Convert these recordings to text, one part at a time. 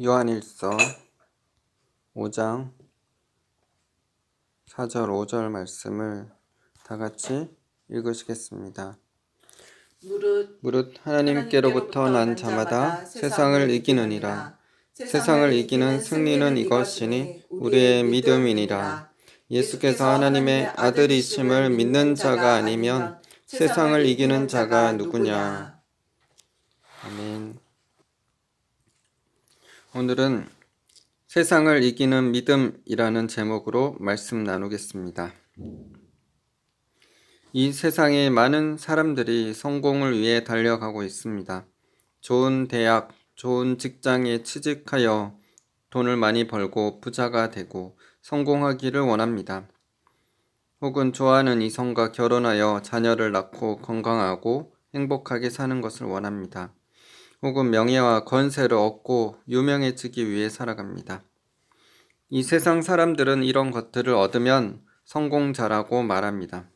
요한일서 5장 4절 5절 말씀을 다 같이 읽으시겠습니다. 무릇 하나님께로부터 난 자마다 세상을 이기느니라. 세상을 이기는 승리는 이것이니 우리의 믿음이니라. 예수께서 하나님의 아들이심을 믿는 자가 아니면 세상을 이기는 자가 누구냐. 아멘. 오늘은 세상을 이기는 믿음이라는 제목으로 말씀 나누겠습니다. 이 세상에 많은 사람들이 성공을 위해 달려가고 있습니다. 좋은 대학, 좋은 직장에 취직하여 돈을 많이 벌고 부자가 되고 성공하기를 원합니다. 혹은 좋아하는 이성과 결혼하여 자녀를 낳고 건강하고 행복하게 사는 것을 원합니다. 혹은 명예와 권세를 얻고 유명해지기 위해 살아갑니다. 이 세상 사람들은 이런 것들을 얻으면 성공자라고 말합니다.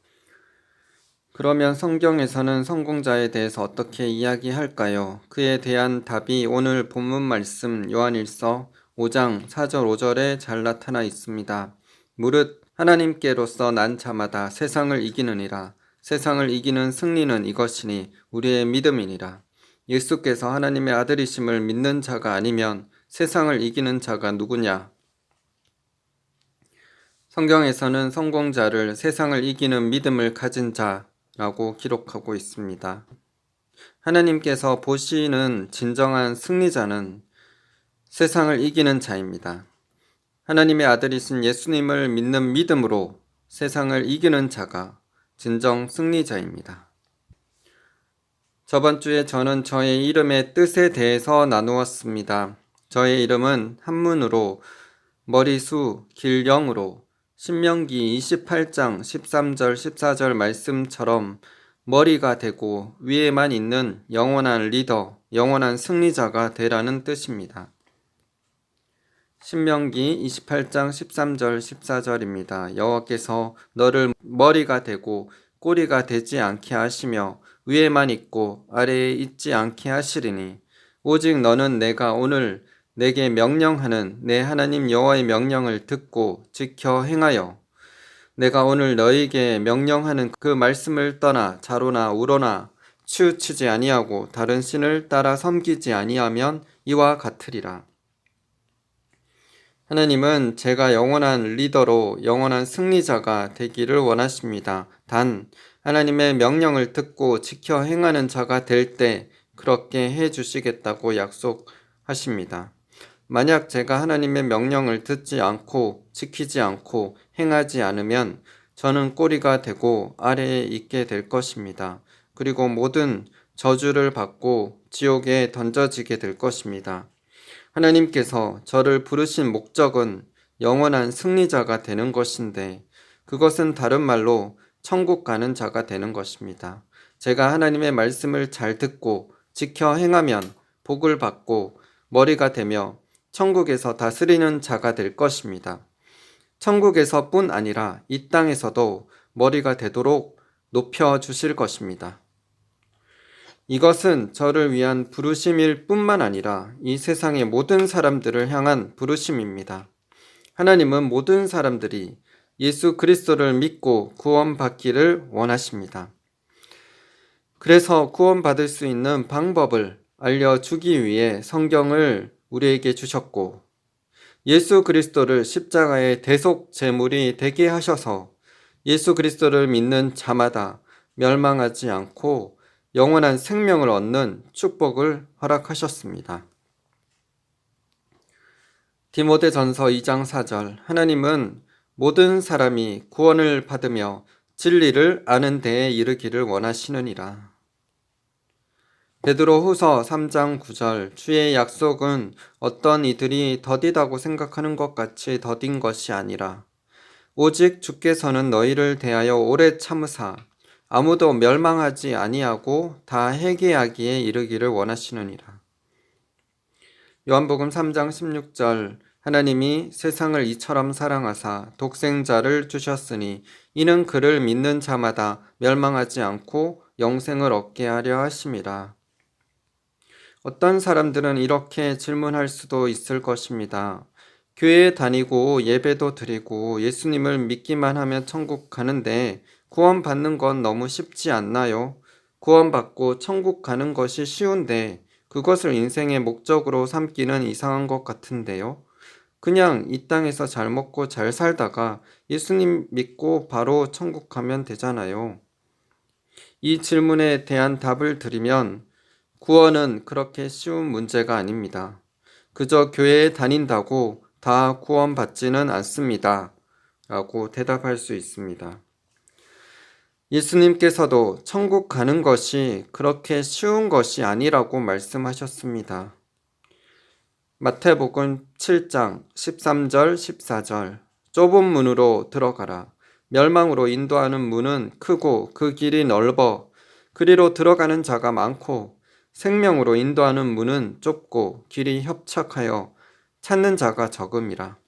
그러면 성경에서는 성공자에 대해서 어떻게 이야기할까요? 그에 대한 답이 오늘 본문 말씀 요한일서 5장 4절 5절에 잘 나타나 있습니다. 무릇 하나님께로서 난 자마다 세상을 이기느니라. 세상을 이기는 승리는 이것이니 우리의 믿음이니라. 예수께서 하나님의 아들이심을 믿는 자가 아니면 세상을 이기는 자가 누구냐? 성경에서는 성공자를 세상을 이기는 믿음을 가진 자라고 기록하고 있습니다. 하나님께서 보시는 진정한 승리자는 세상을 이기는 자입니다. 하나님의 아들이신 예수님을 믿는 믿음으로 세상을 이기는 자가 진정 승리자입니다. 저번 주에 저는 저의 이름의 뜻에 대해서 나누었습니다. 저의 이름은 한문으로 머리수 길영으로 신명기 28장 13절 14절 말씀처럼 머리가 되고 위에만 있는 영원한 리더, 영원한 승리자가 되라는 뜻입니다. 신명기 28장 13절 14절입니다. 여호와께서 너를 머리가 되고 꼬리가 되지 않게 하시며 위에만 있고 아래에 있지 않게 하시리니 오직 너는 내가 오늘 내게 명령하는 내 하나님 여호와의 명령을 듣고 지켜 행하여 내가 오늘 너에게 명령하는 그 말씀을 떠나 좌로나 우로나 치우치지 아니하고 다른 신을 따라 섬기지 아니하면 이와 같으리라. 하나님은 제가 영원한 리더로 영원한 승리자가 되기를 원하십니다. 단 하나님의 명령을 듣고 지켜 행하는 자가 될 때 그렇게 해주시겠다고 약속하십니다. 만약 제가 하나님의 명령을 듣지 않고 지키지 않고 행하지 않으면 저는 꼬리가 되고 아래에 있게 될 것입니다. 그리고 모든 저주를 받고 지옥에 던져지게 될 것입니다. 하나님께서 저를 부르신 목적은 영원한 승리자가 되는 것인데 그것은 다른 말로 천국 가는 자가 되는 것입니다. 제가 하나님의 말씀을 잘 듣고 지켜 행하면 복을 받고 머리가 되며 천국에서 다스리는 자가 될 것입니다. 천국에서뿐 아니라 이 땅에서도 머리가 되도록 높여주실 것입니다. 이것은 저를 위한 부르심일 뿐만 아니라 이 세상의 모든 사람들을 향한 부르심입니다. 하나님은 모든 사람들이 예수 그리스도를 믿고 구원받기를 원하십니다. 그래서 구원받을 수 있는 방법을 알려주기 위해 성경을 우리에게 주셨고 예수 그리스도를 십자가의 대속 제물이 되게 하셔서 예수 그리스도를 믿는 자마다 멸망하지 않고 영원한 생명을 얻는 축복을 허락하셨습니다. 디모데전서 2장 4절 하나님은 모든 사람이 구원을 받으며 진리를 아는 데에 이르기를 원하시느니라. 베드로후서 3장 9절 주의 약속은 어떤 이들이 더디다고 생각하는 것 같이 더딘 것이 아니라 오직 주께서는 너희를 대하여 오래 참으사 아무도 멸망하지 아니하고 다 회개하기에 이르기를 원하시느니라. 요한복음 3장 16절 하나님이 세상을 이처럼 사랑하사 독생자를 주셨으니 이는 그를 믿는 자마다 멸망하지 않고 영생을 얻게 하려 하심이라. 어떤 사람들은 이렇게 질문할 수도 있을 것입니다. 교회에 다니고 예배도 드리고 예수님을 믿기만 하면 천국 가는데 구원받는 건 너무 쉽지 않나요? 구원받고 천국 가는 것이 쉬운데 그것을 인생의 목적으로 삼기는 이상한 것 같은데요. 그냥 이 땅에서 잘 먹고 잘 살다가 예수님 믿고 바로 천국 가면 되잖아요. 이 질문에 대한 답을 드리면 구원은 그렇게 쉬운 문제가 아닙니다. 그저 교회에 다닌다고 다 구원받지는 않습니다. 라고 대답할 수 있습니다. 예수님께서도 천국 가는 것이 그렇게 쉬운 것이 아니라고 말씀하셨습니다. 마태복음 7장 13절 14절 좁은 문으로 들어가라. 멸망으로 인도하는 문은 크고 그 길이 넓어 그리로 들어가는 자가 많고 생명으로 인도하는 문은 좁고 길이 협착하여 찾는 자가 적음이라.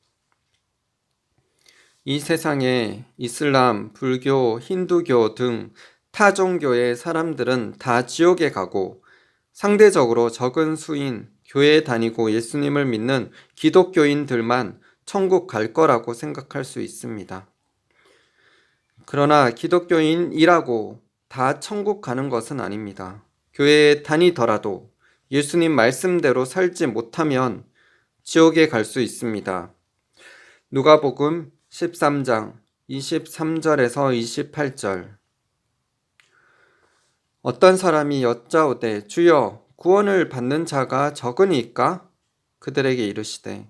이 세상에 이슬람, 불교, 힌두교 등 타 종교의 사람들은 다 지옥에 가고 상대적으로 적은 수인 교회에 다니고 예수님을 믿는 기독교인들만 천국 갈 거라고 생각할 수 있습니다. 그러나 기독교인이라고 다 천국 가는 것은 아닙니다. 교회에 다니더라도 예수님 말씀대로 살지 못하면 지옥에 갈 수 있습니다. 누가복음 13장 23절에서 28절 어떤 사람이 여짜오되 주여 구원을 받는 자가 적으니까? 그들에게 이르시되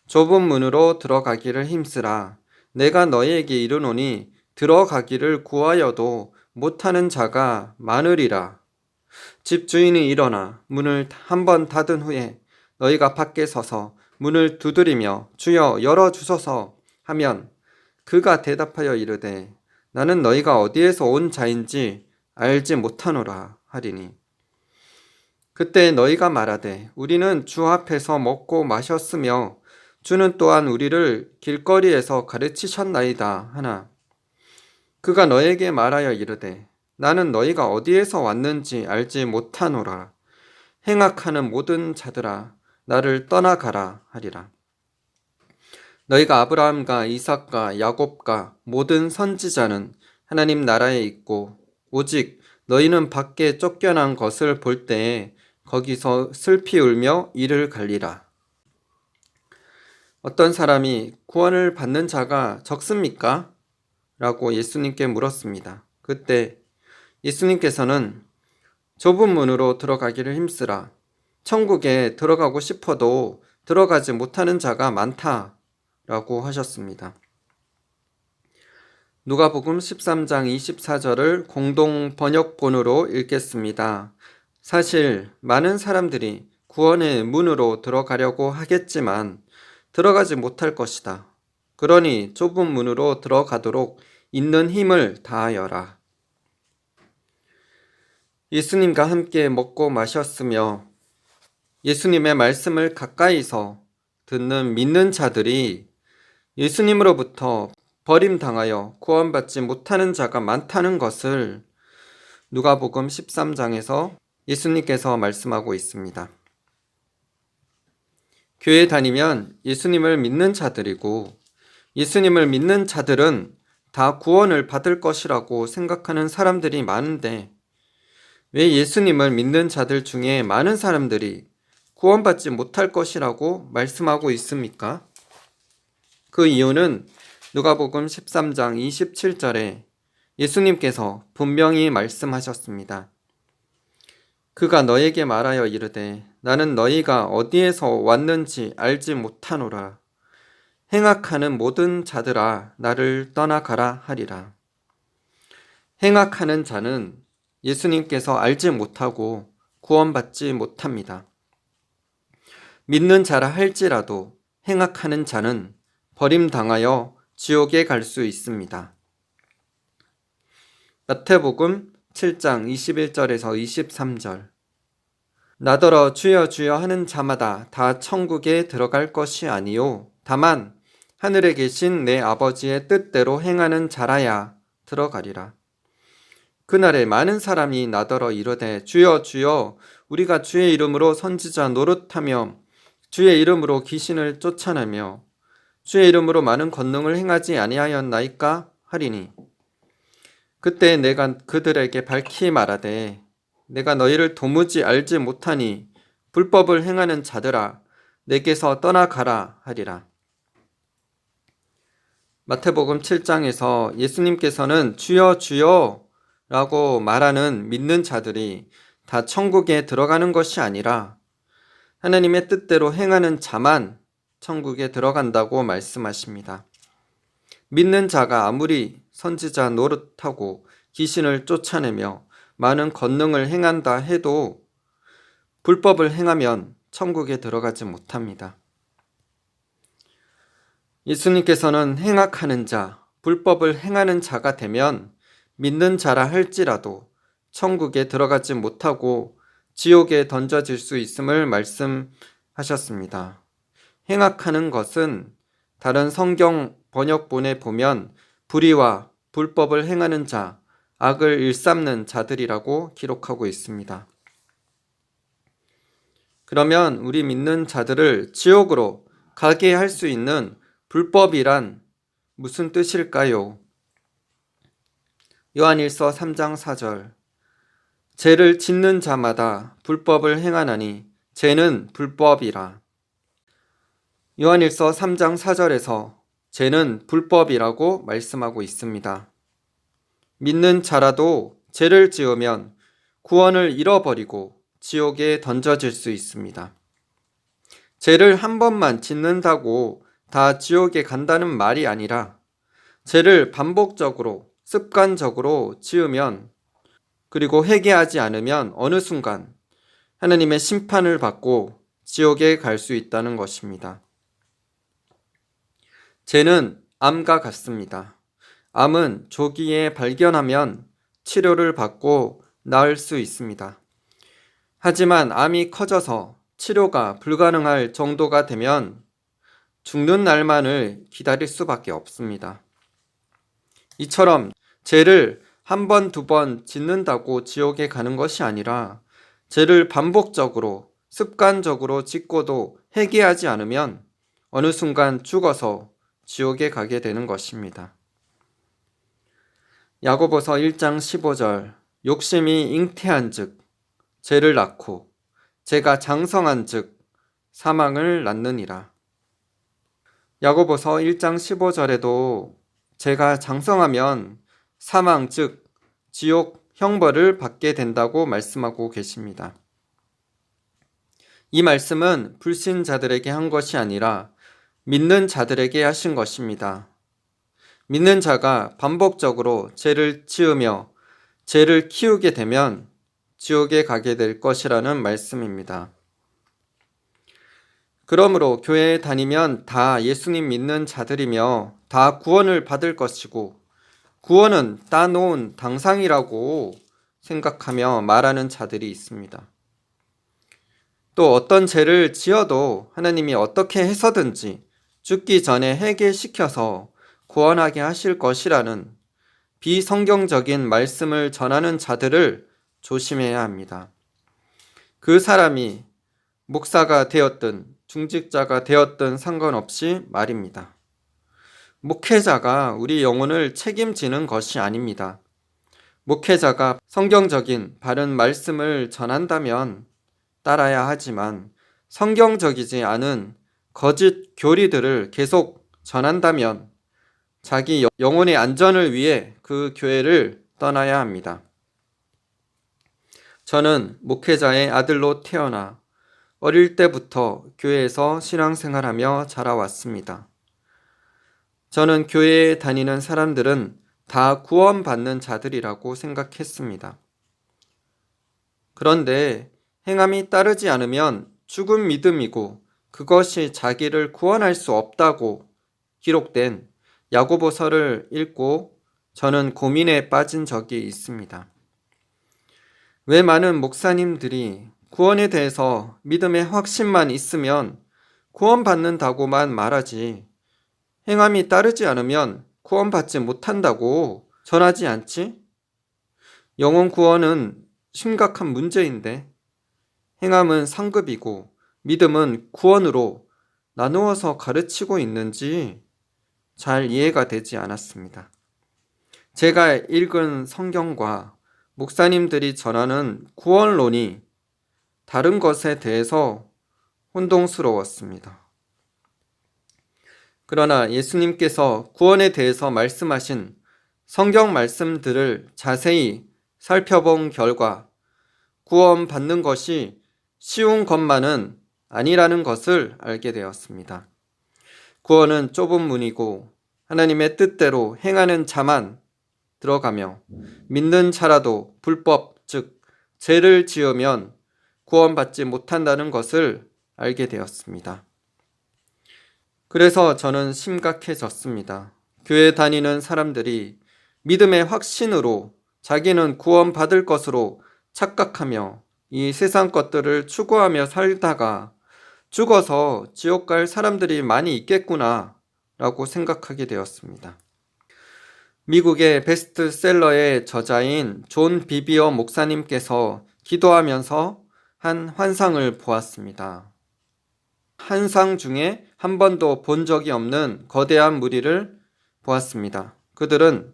좁은 문으로 들어가기를 힘쓰라. 내가 너희에게 이르노니 들어가기를 구하여도 못하는 자가 많으리라. 집주인이 일어나 문을 한 번 닫은 후에 너희가 밖에 서서 문을 두드리며 주여 열어주소서 하면 그가 대답하여 이르되 나는 너희가 어디에서 온 자인지 알지 못하노라 하리니 그때 너희가 말하되 우리는 주 앞에서 먹고 마셨으며 주는 또한 우리를 길거리에서 가르치셨나이다 하나 그가 너에게 말하여 이르되 나는 너희가 어디에서 왔는지 알지 못하노라 행악하는 모든 자들아 나를 떠나가라 하리라. 너희가 아브라함과 이삭과 야곱과 모든 선지자는 하나님 나라에 있고 오직 너희는 밖에 쫓겨난 것을 볼 때에 거기서 슬피 울며 이를 갈리라. 어떤 사람이 구원을 받는 자가 적습니까? 라고 예수님께 물었습니다. 그때 예수님께서는 좁은 문으로 들어가기를 힘쓰라. 천국에 들어가고 싶어도 들어가지 못하는 자가 많다. 라고 하셨습니다. 누가복음 13장 24절을 공동 번역본으로 읽겠습니다. 사실 많은 사람들이 구원의 문으로 들어가려고 하겠지만 들어가지 못할 것이다. 그러니 좁은 문으로 들어가도록 있는 힘을 다하여라. 예수님과 함께 먹고 마셨으며 예수님의 말씀을 가까이서 듣는 믿는 자들이 예수님으로부터 버림당하여 구원받지 못하는 자가 많다는 것을 누가복음 13장에서 예수님께서 말씀하고 있습니다. 교회 다니면 예수님을 믿는 자들이고 예수님을 믿는 자들은 다 구원을 받을 것이라고 생각하는 사람들이 많은데 왜 예수님을 믿는 자들 중에 많은 사람들이 구원받지 못할 것이라고 말씀하고 있습니까? 그 이유는 누가복음 13장 27절에 예수님께서 분명히 말씀하셨습니다. 그가 너에게 말하여 이르되 나는 너희가 어디에서 왔는지 알지 못하노라. 행악하는 모든 자들아 나를 떠나가라 하리라. 행악하는 자는 예수님께서 알지 못하고 구원받지 못합니다. 믿는 자라 할지라도 행악하는 자는 버림당하여 지옥에 갈 수 있습니다. 마태복음 7장 21절에서 23절 나더러 주여 주여 하는 자마다 다 천국에 들어갈 것이 아니요 다만 하늘에 계신 내 아버지의 뜻대로 행하는 자라야 들어가리라. 그날에 많은 사람이 나더러 이르되 주여 주여 우리가 주의 이름으로 선지자 노릇하며 주의 이름으로 귀신을 쫓아내며 주의 이름으로 많은 권능을 행하지 아니하였나이까 하리니 그때 내가 그들에게 밝히 말하되 내가 너희를 도무지 알지 못하니 불법을 행하는 자들아 내게서 떠나가라 하리라. 마태복음 7장에서 예수님께서는 주여 주여 라고 말하는 믿는 자들이 다 천국에 들어가는 것이 아니라 하나님의 뜻대로 행하는 자만 천국에 들어간다고 말씀하십니다. 믿는 자가 아무리 선지자 노릇하고 귀신을 쫓아내며 많은 권능을 행한다 해도 불법을 행하면 천국에 들어가지 못합니다. 예수님께서는 행악하는 자, 불법을 행하는 자가 되면 믿는 자라 할지라도 천국에 들어가지 못하고 지옥에 던져질 수 있음을 말씀하셨습니다. 행악하는 것은 다른 성경 번역본에 보면 불의와 불법을 행하는 자, 악을 일삼는 자들이라고 기록하고 있습니다. 그러면 우리 믿는 자들을 지옥으로 가게 할 수 있는 불법이란 무슨 뜻일까요? 요한일서 3장 4절 죄를 짓는 자마다 불법을 행하나니 죄는 불법이라. 요한일서 3장 4절에서 죄는 불법이라고 말씀하고 있습니다. 믿는 자라도 죄를 지으면 구원을 잃어버리고 지옥에 던져질 수 있습니다. 죄를 한 번만 짓는다고 다 지옥에 간다는 말이 아니라 죄를 반복적으로 습관적으로 지으면 그리고 회개하지 않으면 어느 순간 하나님의 심판을 받고 지옥에 갈 수 있다는 것입니다. 죄는 암과 같습니다. 암은 조기에 발견하면 치료를 받고 나을 수 있습니다. 하지만 암이 커져서 치료가 불가능할 정도가 되면 죽는 날만을 기다릴 수밖에 없습니다. 이처럼 죄를 한 번, 두 번 짓는다고 지옥에 가는 것이 아니라 죄를 반복적으로, 습관적으로 짓고도 회개하지 않으면 어느 순간 죽어서 지옥에 가게 되는 것입니다. 야고보서 1장 15절 욕심이 잉태한 즉 죄를 낳고 죄가 장성한 즉 사망을 낳느니라. 야고보서 1장 15절에도 죄가 장성하면 사망 즉 지옥 형벌을 받게 된다고 말씀하고 계십니다. 이 말씀은 불신자들에게 한 것이 아니라 믿는 자들에게 하신 것입니다. 믿는 자가 반복적으로 죄를 지으며 죄를 키우게 되면 지옥에 가게 될 것이라는 말씀입니다. 그러므로 교회에 다니면 다 예수님 믿는 자들이며 다 구원을 받을 것이고 구원은 따놓은 당상이라고 생각하며 말하는 자들이 있습니다. 또 어떤 죄를 지어도 하나님이 어떻게 해서든지 죽기 전에 회개시켜서 구원하게 하실 것이라는 비성경적인 말씀을 전하는 자들을 조심해야 합니다. 그 사람이 목사가 되었든 중직자가 되었든 상관없이 말입니다. 목회자가 우리 영혼을 책임지는 것이 아닙니다. 목회자가 성경적인 바른 말씀을 전한다면 따라야 하지만 성경적이지 않은 거짓 교리들을 계속 전한다면 자기 영혼의 안전을 위해 그 교회를 떠나야 합니다. 저는 목회자의 아들로 태어나 어릴 때부터 교회에서 신앙생활하며 자라왔습니다. 저는 교회에 다니는 사람들은 다 구원받는 자들이라고 생각했습니다. 그런데 행함이 따르지 않으면 죽은 믿음이고 그것이 자기를 구원할 수 없다고 기록된 야고보서를 읽고 저는 고민에 빠진 적이 있습니다. 왜 많은 목사님들이 구원에 대해서 믿음의 확신만 있으면 구원받는다고만 말하지 행함이 따르지 않으면 구원받지 못한다고 전하지 않지? 영혼 구원은 심각한 문제인데 행함은 상급이고 믿음은 구원으로 나누어서 가르치고 있는지 잘 이해가 되지 않았습니다. 제가 읽은 성경과 목사님들이 전하는 구원론이 다른 것에 대해서 혼동스러웠습니다. 그러나 예수님께서 구원에 대해서 말씀하신 성경 말씀들을 자세히 살펴본 결과 구원받는 것이 쉬운 것만은 아니라는 것을 알게 되었습니다. 구원은 좁은 문이고 하나님의 뜻대로 행하는 자만 들어가며 믿는 자라도 불법, 즉 죄를 지으면 구원받지 못한다는 것을 알게 되었습니다. 그래서 저는 심각해졌습니다. 교회 다니는 사람들이 믿음의 확신으로 자기는 구원받을 것으로 착각하며 이 세상 것들을 추구하며 살다가 죽어서 지옥 갈 사람들이 많이 있겠구나 라고 생각하게 되었습니다. 미국의 베스트셀러의 저자인 존 비비어 목사님께서 기도하면서 한 환상을 보았습니다. 환상 중에 한 번도 본 적이 없는 거대한 무리를 보았습니다. 그들은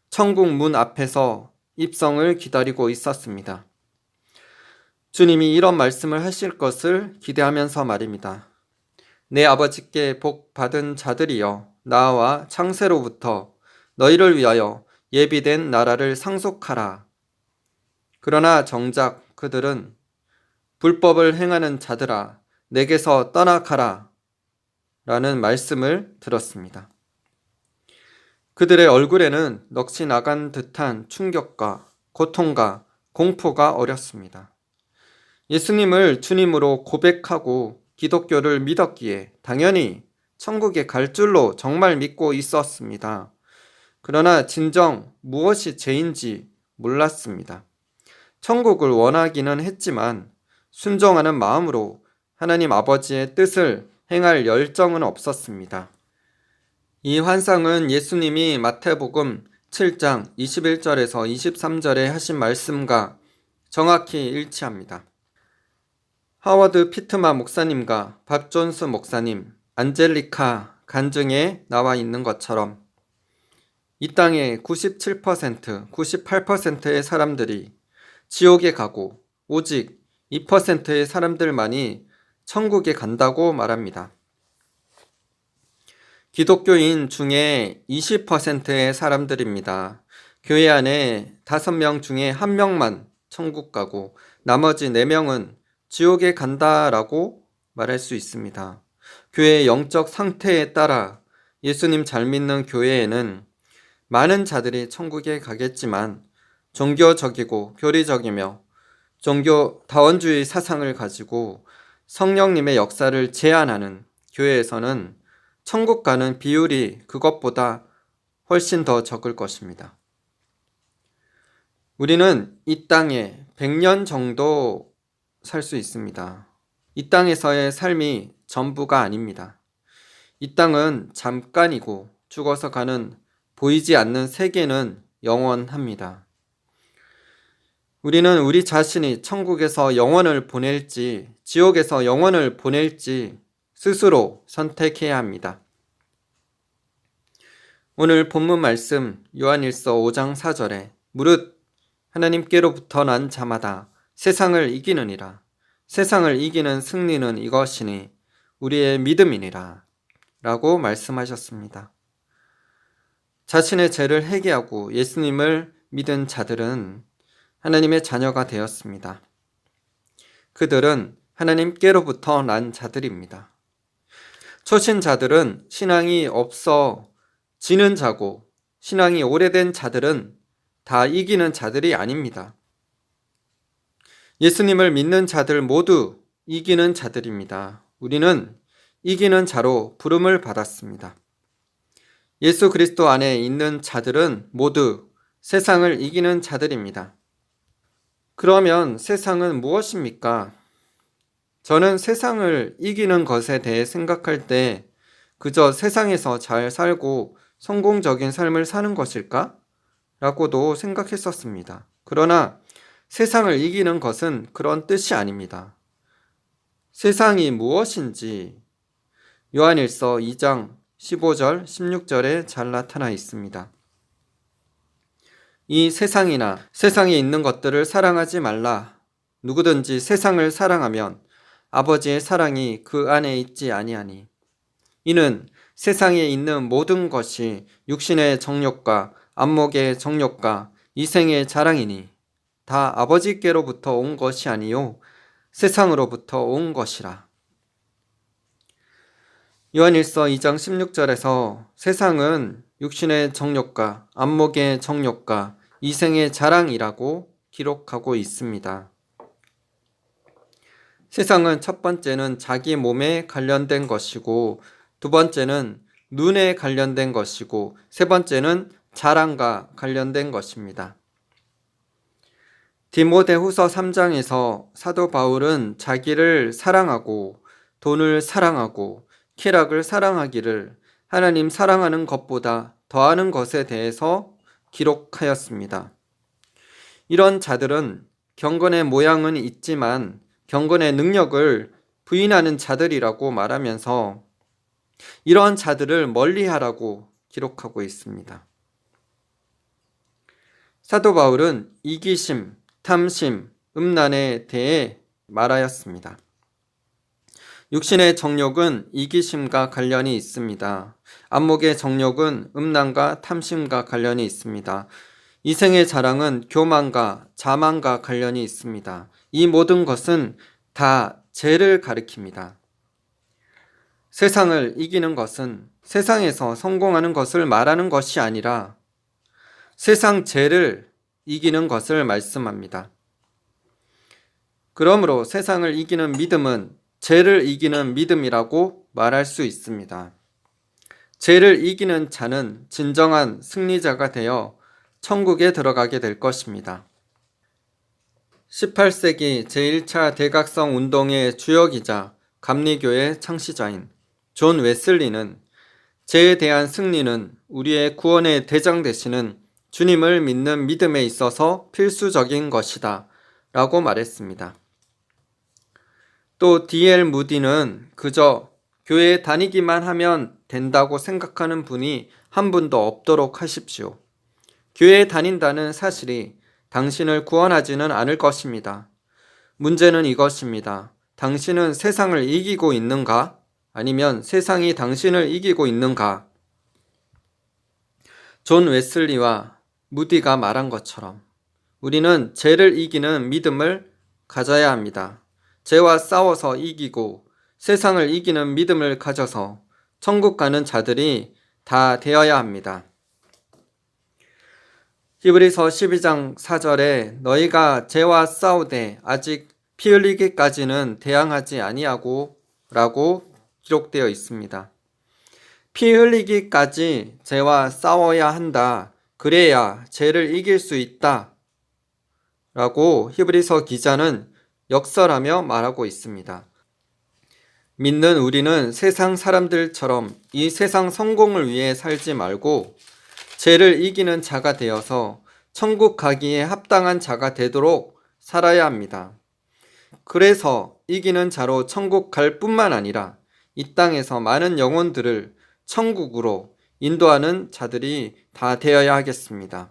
천국 문 앞에서 입성을 기다리고 있었습니다. 주님이 이런 말씀을 하실 것을 기대하면서 말입니다. 내 아버지께 복 받은 자들이여, 나와 창세로부터 너희를 위하여 예비된 나라를 상속하라. 그러나 정작 그들은 불법을 행하는 자들아, 내게서 떠나가라 라는 말씀을 들었습니다. 그들의 얼굴에는 넋이 나간 듯한 충격과 고통과 공포가 어렸습니다. 예수님을 주님으로 고백하고 기독교를 믿었기에 당연히 천국에 갈 줄로 정말 믿고 있었습니다. 그러나 진정 무엇이 죄인지 몰랐습니다. 천국을 원하기는 했지만 순종하는 마음으로 하나님 아버지의 뜻을 행할 열정은 없었습니다. 이 환상은 예수님이 마태복음 7장 21절에서 23절에 하신 말씀과 정확히 일치합니다. 하워드 피트만 목사님과 밥 존스 목사님, 안젤리카 간증에 나와 있는 것처럼 이 땅의 97%, 98%의 사람들이 지옥에 가고 오직 2%의 사람들만이 천국에 간다고 말합니다. 기독교인 중에 20%의 사람들입니다. 교회 안에 5명 중에 1명만 천국 가고 나머지 4명은 지옥에 간다라고 말할 수 있습니다. 교회의 영적 상태에 따라 예수님 잘 믿는 교회에는 많은 자들이 천국에 가겠지만 종교적이고 교리적이며 종교다원주의 사상을 가지고 성령님의 역사를 제한하는 교회에서는 천국 가는 비율이 그것보다 훨씬 더 적을 것입니다. 우리는 이 땅에 100년 정도 살 수 있습니다. 이 땅에서의 삶이 전부가 아닙니다. 이 땅은 잠깐이고 죽어서 가는 보이지 않는 세계는 영원합니다. 우리는 우리 자신이 천국에서 영원을 보낼지 지옥에서 영원을 보낼지 스스로 선택해야 합니다. 오늘 본문 말씀 요한일서 5장 4절에 무릇 하나님께로부터 난 자마다 세상을 이기느니라. 세상을 이기는 승리는 이것이니 우리의 믿음이니라 라고 말씀하셨습니다. 자신의 죄를 회개하고 예수님을 믿은 자들은 하나님의 자녀가 되었습니다. 그들은 하나님께로부터 난 자들입니다. 초신자들은 신앙이 없어지는 자고 신앙이 오래된 자들은 다 이기는 자들이 아닙니다. 예수님을 믿는 자들 모두 이기는 자들입니다. 우리는 이기는 자로 부름을 받았습니다. 예수 그리스도 안에 있는 자들은 모두 세상을 이기는 자들입니다. 그러면 세상은 무엇입니까? 저는 세상을 이기는 것에 대해 생각할 때 그저 세상에서 잘 살고 성공적인 삶을 사는 것일까? 라고도 생각했었습니다. 그러나 세상을 이기는 것은 그런 뜻이 아닙니다. 세상이 무엇인지 요한일서 2장 15절, 16절에 잘 나타나 있습니다. 이 세상이나 세상에 있는 것들을 사랑하지 말라. 누구든지 세상을 사랑하면 아버지의 사랑이 그 안에 있지 아니하니. 이는 세상에 있는 모든 것이 육신의 정욕과 안목의 정욕과 이생의 자랑이니 다 아버지께로부터 온 것이 아니요 세상으로부터 온 것이라. 요한일서 2장 16절에서 세상은 육신의 정욕과 안목의 정욕과 이생의 자랑이라고 기록하고 있습니다. 세상은 첫 번째는 자기 몸에 관련된 것이고, 두 번째는 눈에 관련된 것이고, 세 번째는 자랑과 관련된 것입니다. 디모데후서 3장에서 사도 바울은 자기를 사랑하고 돈을 사랑하고 쾌락을 사랑하기를 하나님 사랑하는 것보다 더하는 것에 대해서 기록하였습니다. 이런 자들은 경건의 모양은 있지만 경건의 능력을 부인하는 자들이라고 말하면서 이러한 자들을 멀리하라고 기록하고 있습니다. 사도 바울은 이기심, 탐심, 음란에 대해 말하였습니다. 육신의 정욕은 이기심과 관련이 있습니다. 안목의 정욕은 음란과 탐심과 관련이 있습니다. 이생의 자랑은 교만과 자만과 관련이 있습니다. 이 모든 것은 다 죄를 가리킵니다. 세상을 이기는 것은 세상에서 성공하는 것을 말하는 것이 아니라 세상 죄를 이기는 것을 말씀합니다. 그러므로 세상을 이기는 믿음은 죄를 이기는 믿음이라고 말할 수 있습니다. 죄를 이기는 자는 진정한 승리자가 되어 천국에 들어가게 될 것입니다. 18세기 제1차 대각성 운동의 주역이자 감리교의 창시자인 존 웨슬리는 죄에 대한 승리는 우리의 구원의 대장 되시는 주님을 믿는 믿음에 있어서 필수적인 것이다 라고 말했습니다. 또 D.L. 무디는 그저 교회에 다니기만 하면 된다고 생각하는 분이 한 분도 없도록 하십시오. 교회에 다닌다는 사실이 당신을 구원하지는 않을 것입니다. 문제는 이것입니다. 당신은 세상을 이기고 있는가? 아니면 세상이 당신을 이기고 있는가? 존 웨슬리와 무디가 말한 것처럼 우리는 죄를 이기는 믿음을 가져야 합니다. 죄와 싸워서 이기고 세상을 이기는 믿음을 가져서 천국 가는 자들이 다 되어야 합니다. 히브리서 12장 4절에 너희가 죄와 싸우되 아직 피 흘리기까지는 대항하지 아니하고 라고 기록되어 있습니다. 피 흘리기까지 죄와 싸워야 한다. 그래야 죄를 이길 수 있다. 라고 히브리서 기자는 역설하며 말하고 있습니다. 믿는 우리는 세상 사람들처럼 이 세상 성공을 위해 살지 말고 죄를 이기는 자가 되어서 천국 가기에 합당한 자가 되도록 살아야 합니다. 그래서 이기는 자로 천국 갈 뿐만 아니라 이 땅에서 많은 영혼들을 천국으로 인도하는 자들이 다 되어야 하겠습니다.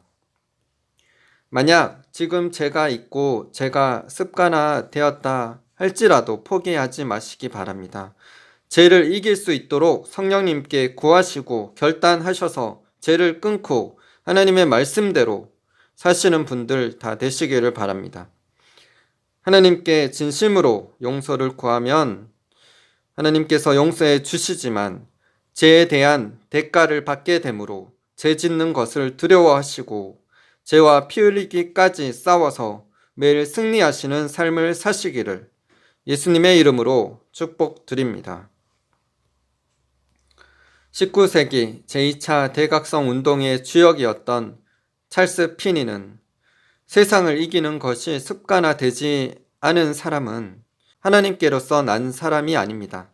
만약 지금 죄가 있고 죄가 습관화 되었다 할지라도 포기하지 마시기 바랍니다. 죄를 이길 수 있도록 성령님께 구하시고 결단하셔서 죄를 끊고 하나님의 말씀대로 사시는 분들 다 되시기를 바랍니다. 하나님께 진심으로 용서를 구하면 하나님께서 용서해 주시지만 죄에 대한 대가를 받게 되므로 죄 짓는 것을 두려워하시고 죄와 피 흘리기까지 싸워서 매일 승리하시는 삶을 사시기를 예수님의 이름으로 축복드립니다. 19세기 제2차 대각성 운동의 주역이었던 찰스 피니는 세상을 이기는 것이 습관화되지 않은 사람은 하나님께로서 난 사람이 아닙니다.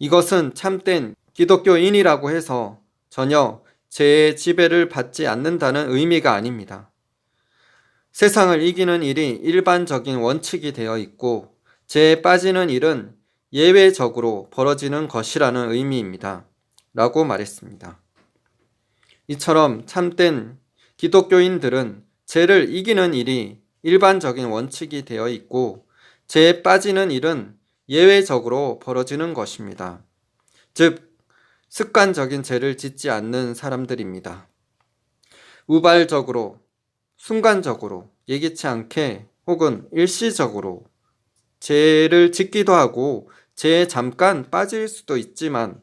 이것은 참된 기독교인이라고 해서 전혀 죄의 지배를 받지 않는다는 의미가 아닙니다. 세상을 이기는 일이 일반적인 원칙이 되어 있고 죄에 빠지는 일은 예외적으로 벌어지는 것이라는 의미입니다. 라고 말했습니다. 이처럼 참된 기독교인들은 죄를 이기는 일이 일반적인 원칙이 되어 있고 죄에 빠지는 일은 예외적으로 벌어지는 것입니다. 즉, 습관적인 죄를 짓지 않는 사람들입니다. 우발적으로, 순간적으로, 예기치 않게 혹은 일시적으로 죄를 짓기도 하고 죄에 잠깐 빠질 수도 있지만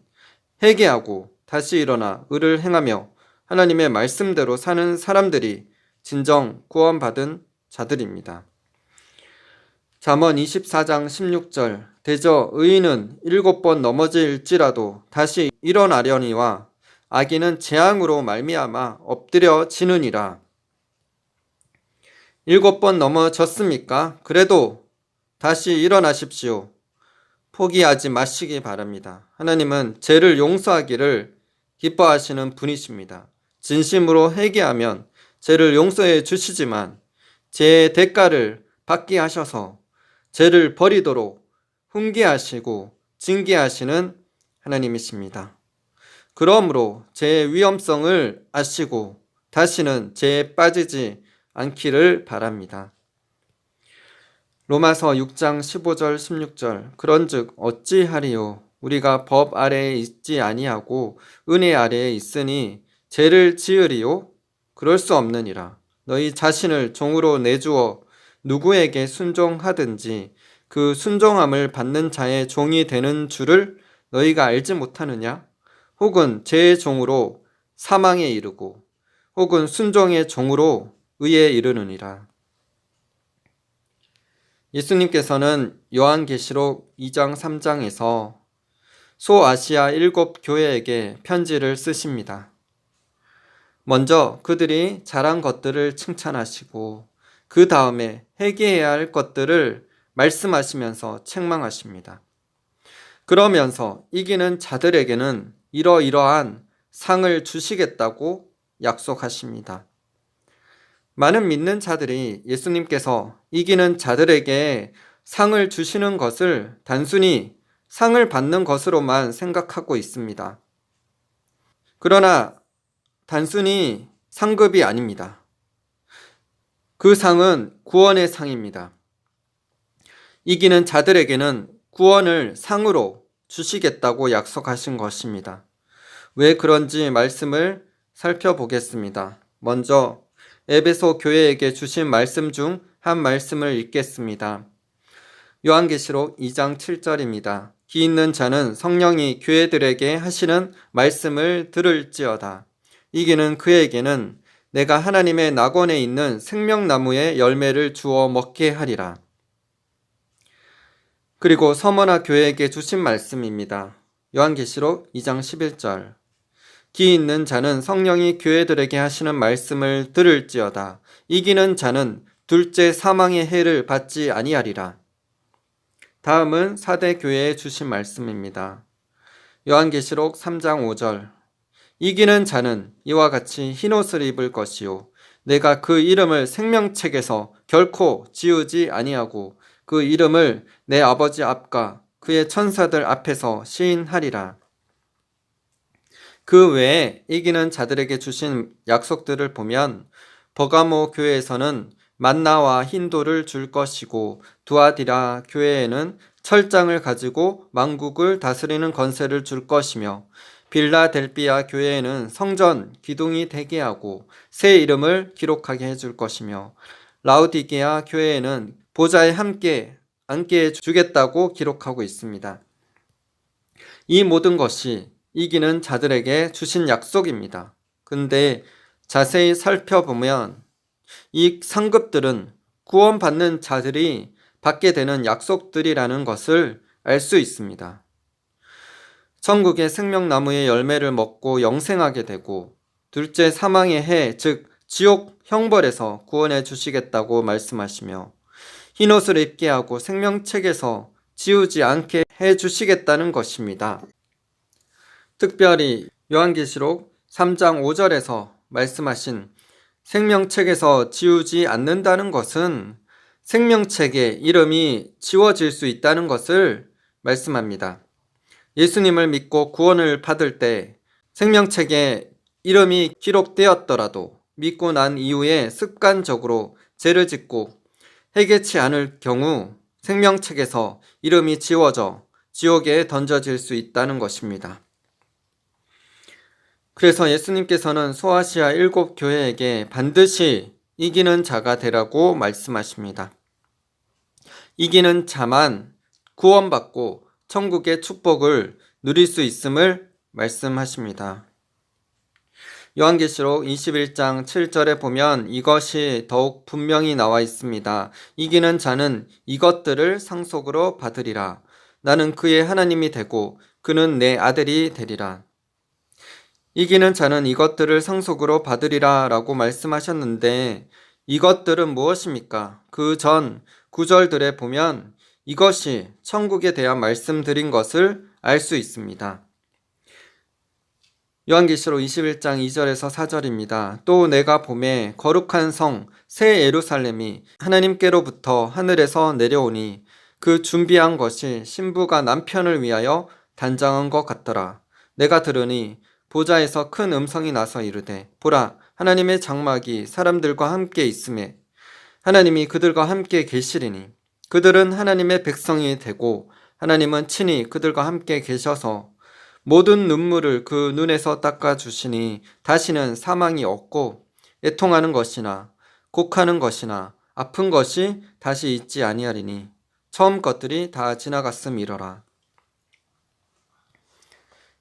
회개하고 다시 일어나 의를 행하며 하나님의 말씀대로 사는 사람들이 진정 구원받은 자들입니다. 잠언 24장 16절 대저 의인은 7번 넘어질지라도 다시 일어나려니와 악인은 재앙으로 말미암아 엎드려지느니라. 7번 넘어졌습니까? 그래도 다시 일어나십시오. 포기하지 마시기 바랍니다. 하나님은 죄를 용서하기를 기뻐하시는 분이십니다. 진심으로 회개하면 죄를 용서해 주시지만 죄의 대가를 받게 하셔서 죄를 버리도록 훈계하시고 징계하시는 하나님이십니다. 그러므로 죄의 위험성을 아시고 다시는 죄에 빠지지 않기를 바랍니다. 로마서 6장 15절 16절 그런즉 어찌하리요 우리가 법 아래에 있지 아니하고 은혜 아래에 있으니 죄를 지으리요 그럴 수 없느니라. 너희 자신을 종으로 내주어 누구에게 순종하든지 그 순종함을 받는 자의 종이 되는 줄을 너희가 알지 못하느냐? 혹은 죄의 종으로 사망에 이르고 혹은 순종의 종으로 의에 이르느니라. 예수님께서는 요한계시록 2장 3장에서 소아시아 7 교회에게 편지를 쓰십니다. 먼저 그들이 잘한 것들을 칭찬하시고 그 다음에 회개해야 할 것들을 말씀하시면서 책망하십니다. 그러면서 이기는 자들에게는 이러이러한 상을 주시겠다고 약속하십니다. 많은 믿는 자들이 예수님께서 이기는 자들에게 상을 주시는 것을 단순히 상을 받는 것으로만 생각하고 있습니다. 그러나 단순히 상급이 아닙니다. 그 상은 구원의 상입니다. 이기는 자들에게는 구원을 상으로 주시겠다고 약속하신 것입니다. 왜 그런지 말씀을 살펴보겠습니다. 먼저 에베소 교회에게 주신 말씀 중 한 말씀을 읽겠습니다. 요한계시록 2장 7절입니다. 기 있는 자는 성령이 교회들에게 하시는 말씀을 들을지어다. 이기는 그에게는 내가 하나님의 낙원에 있는 생명나무의 열매를 주어 먹게 하리라. 그리고 서머나 교회에게 주신 말씀입니다. 요한계시록 2장 11절 기 있는 자는 성령이 교회들에게 하시는 말씀을 들을지어다. 이기는 자는 둘째 사망의 해를 받지 아니하리라. 다음은 사대 교회에 주신 말씀입니다. 요한계시록 3장 5절 이기는 자는 이와 같이 흰옷을 입을 것이요 내가 그 이름을 생명책에서 결코 지우지 아니하고 그 이름을 내 아버지 앞과 그의 천사들 앞에서 시인하리라. 그 외에 이기는 자들에게 주신 약속들을 보면 버가모 교회에서는 만나와 흰돌을 줄 것이고 두아디라 교회에는 철장을 가지고 만국을 다스리는 권세를 줄 것이며 빌라델비아 교회에는 성전 기둥이 되게 하고 새 이름을 기록하게 해줄 것이며 라우디게아 교회에는 보좌에 함께 앉게 해주겠다고 기록하고 있습니다. 이 모든 것이 이기는 자들에게 주신 약속입니다. 근데 자세히 살펴보면 이 상급들은 구원받는 자들이 받게 되는 약속들이라는 것을 알 수 있습니다. 천국의 생명나무의 열매를 먹고 영생하게 되고 둘째 사망의 해, 즉 지옥 형벌에서 구원해 주시겠다고 말씀하시며 흰옷을 입게 하고 생명책에서 지우지 않게 해 주시겠다는 것입니다. 특별히 요한계시록 3장 5절에서 말씀하신 생명책에서 지우지 않는다는 것은 생명책에 이름이 지워질 수 있다는 것을 말씀합니다. 예수님을 믿고 구원을 받을 때 생명책에 이름이 기록되었더라도 믿고 난 이후에 습관적으로 죄를 짓고 회개치 않을 경우 생명책에서 이름이 지워져 지옥에 던져질 수 있다는 것입니다. 그래서 예수님께서는 소아시아 7교회에게 반드시 이기는 자가 되라고 말씀하십니다. 이기는 자만 구원받고 천국의 축복을 누릴 수 있음을 말씀하십니다. 요한계시록 21장 7절에 보면 이것이 더욱 분명히 나와 있습니다. 이기는 자는 이것들을 상속으로 받으리라. 나는 그의 하나님이 되고 그는 내 아들이 되리라. 이기는 자는 이것들을 상속으로 받으리라 라고 말씀하셨는데 이것들은 무엇입니까? 그 전 구절들에 보면 이것이 천국에 대한 말씀드린 것을 알 수 있습니다. 요한계시록 21장 2절에서 4절입니다. 또 내가 보매 거룩한 성 새 예루살렘이 하나님께로부터 하늘에서 내려오니 그 준비한 것이 신부가 남편을 위하여 단장한 것 같더라. 내가 들으니 보좌에서 큰 음성이 나서 이르되 보라 하나님의 장막이 사람들과 함께 있음에 하나님이 그들과 함께 계시리니 그들은 하나님의 백성이 되고 하나님은 친히 그들과 함께 계셔서 모든 눈물을 그 눈에서 닦아주시니 다시는 사망이 없고 애통하는 것이나 곡하는 것이나 아픈 것이 다시 있지 아니하리니 처음 것들이 다 지나갔음이러라.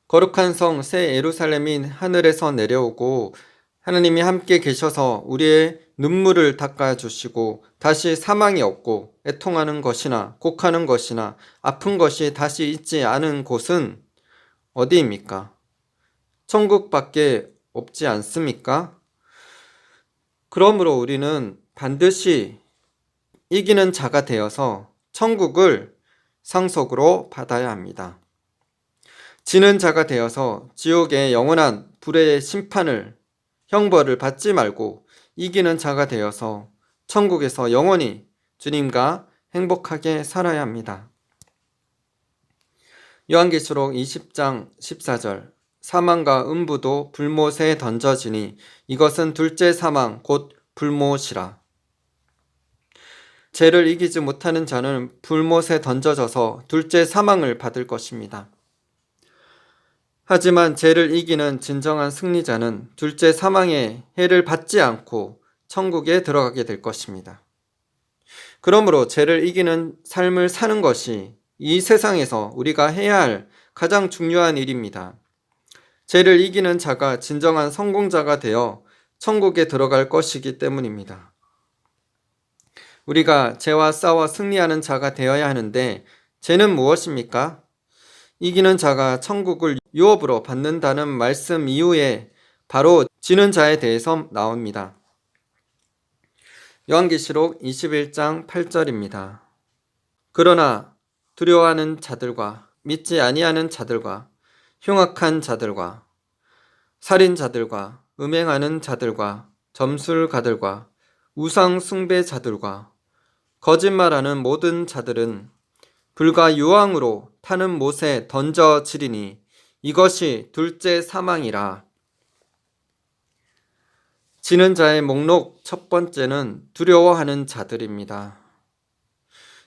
거룩한 성 새 예루살렘이 하늘에서 내려오고 하나님이 함께 계셔서 우리의 눈물을 닦아주시고 다시 사망이 없고 애통하는 것이나 곡하는 것이나 아픈 것이 다시 있지 않은 곳은 어디입니까? 천국밖에 없지 않습니까? 그러므로 우리는 반드시 이기는 자가 되어서 천국을 상속으로 받아야 합니다. 지는 자가 되어서 지옥의 영원한 불의 심판을 형벌을 받지 말고 이기는 자가 되어서 천국에서 영원히 주님과 행복하게 살아야 합니다. 요한계시록 20장 14절 사망과 음부도 불못에 던져지니 이것은 둘째 사망 곧 불못이라. 죄를 이기지 못하는 자는 불못에 던져져서 둘째 사망을 받을 것입니다. 하지만 죄를 이기는 진정한 승리자는 둘째 사망의 해를 받지 않고 천국에 들어가게 될 것입니다. 그러므로 죄를 이기는 삶을 사는 것이 이 세상에서 우리가 해야 할 가장 중요한 일입니다. 죄를 이기는 자가 진정한 성공자가 되어 천국에 들어갈 것이기 때문입니다. 우리가 죄와 싸워 승리하는 자가 되어야 하는데 죄는 무엇입니까? 이기는 자가 천국을 유업으로 받는다는 말씀 이후에 바로 지는 자에 대해서 나옵니다. 요한계시록 21장 8절입니다. 그러나 두려워하는 자들과 믿지 아니하는 자들과 흉악한 자들과 살인자들과 음행하는 자들과 점술가들과 우상 숭배자들과 거짓말하는 모든 자들은 불과 유황으로 타는 못에 던져지리니 이것이 둘째 사망이라. 지는 자의 목록 첫 번째는 두려워하는 자들입니다.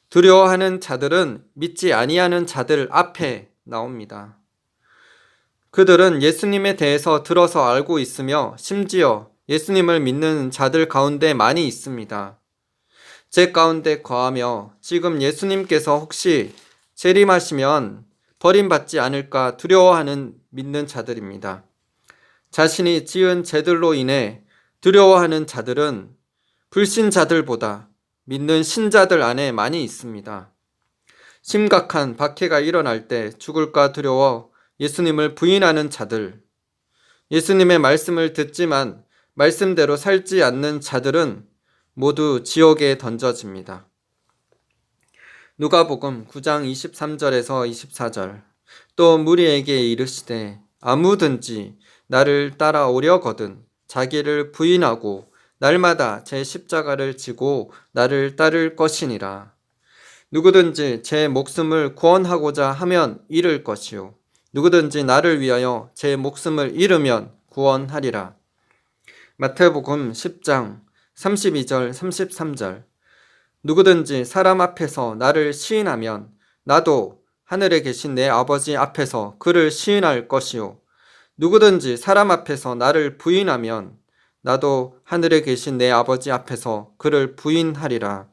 두려워하는 자들은 믿지 아니하는 자들 앞에 나옵니다. 그들은 예수님에 대해서 들어서 알고 있으며 심지어 예수님을 믿는 자들 가운데 많이 있습니다. 제 가운데 거하며 지금 예수님께서 혹시 재림하시면 버림받지 않을까 두려워하는 믿는 자들입니다. 자신이 지은 죄들로 인해 두려워하는 자들은 불신자들보다 믿는 신자들 안에 많이 있습니다. 심각한 박해가 일어날 때 죽을까 두려워 예수님을 부인하는 자들, 예수님의 말씀을 듣지만 말씀대로 살지 않는 자들은 모두 지옥에 던져집니다. 누가복음 9장 23절에서 24절 또 무리에게 이르시되 아무든지 나를 따라오려거든 자기를 부인하고 날마다 제 십자가를 지고 나를 따를 것이니라. 누구든지 제 목숨을 구원하고자 하면 잃을 것이요 누구든지 나를 위하여 제 목숨을 잃으면 구원하리라. 마태복음 10장 32절 33절. 누구든지 사람 앞에서 나를 시인하면 나도 하늘에 계신 내 아버지 앞에서 그를 시인할 것이요 누구든지 사람 앞에서 나를 부인하면 나도 하늘에 계신 내 아버지 앞에서 그를 부인하리라.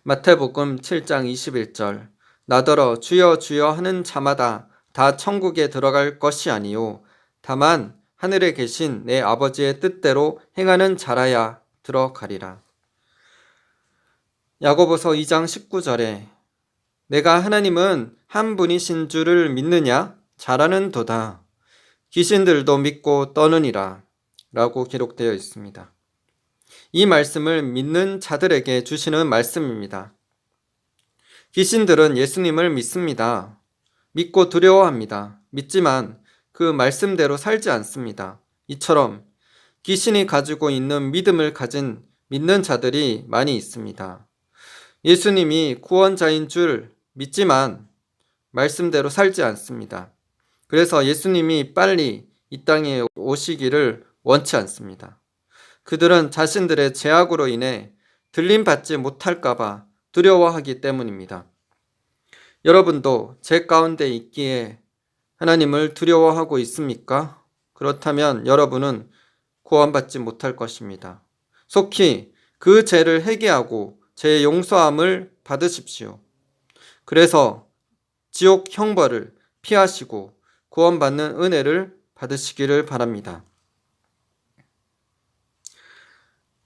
마태복음 7장 21절. 나더러 주여 주여 하는 자마다 다 천국에 들어갈 것이 아니요 다만 하늘에 계신 내 아버지의 뜻대로 행하는 자라야 들어가리라. 야고보서 2장 19절에 내가 하나님은 한 분이신 줄을 믿느냐? 잘하는 도다. 귀신들도 믿고 떠느니라 라고 기록되어 있습니다. 이 말씀을 믿는 자들에게 주시는 말씀입니다. 귀신들은 예수님을 믿습니다. 믿고 두려워합니다. 믿지만 그 말씀대로 살지 않습니다. 이처럼 귀신이 가지고 있는 믿음을 가진 믿는 자들이 많이 있습니다. 예수님이 구원자인 줄 믿지만 말씀대로 살지 않습니다. 그래서 예수님이 빨리 이 땅에 오시기를 원치 않습니다. 그들은 자신들의 죄악으로 인해 들림받지 못할까봐 두려워하기 때문입니다. 여러분도 죄 가운데 있기에 하나님을 두려워하고 있습니까? 그렇다면 여러분은 구원받지 못할 것입니다. 속히 그 죄를 회개하고 죄 용서함을 받으십시오. 그래서 지옥 형벌을 피하시고 구원받는 은혜를 받으시기를 바랍니다.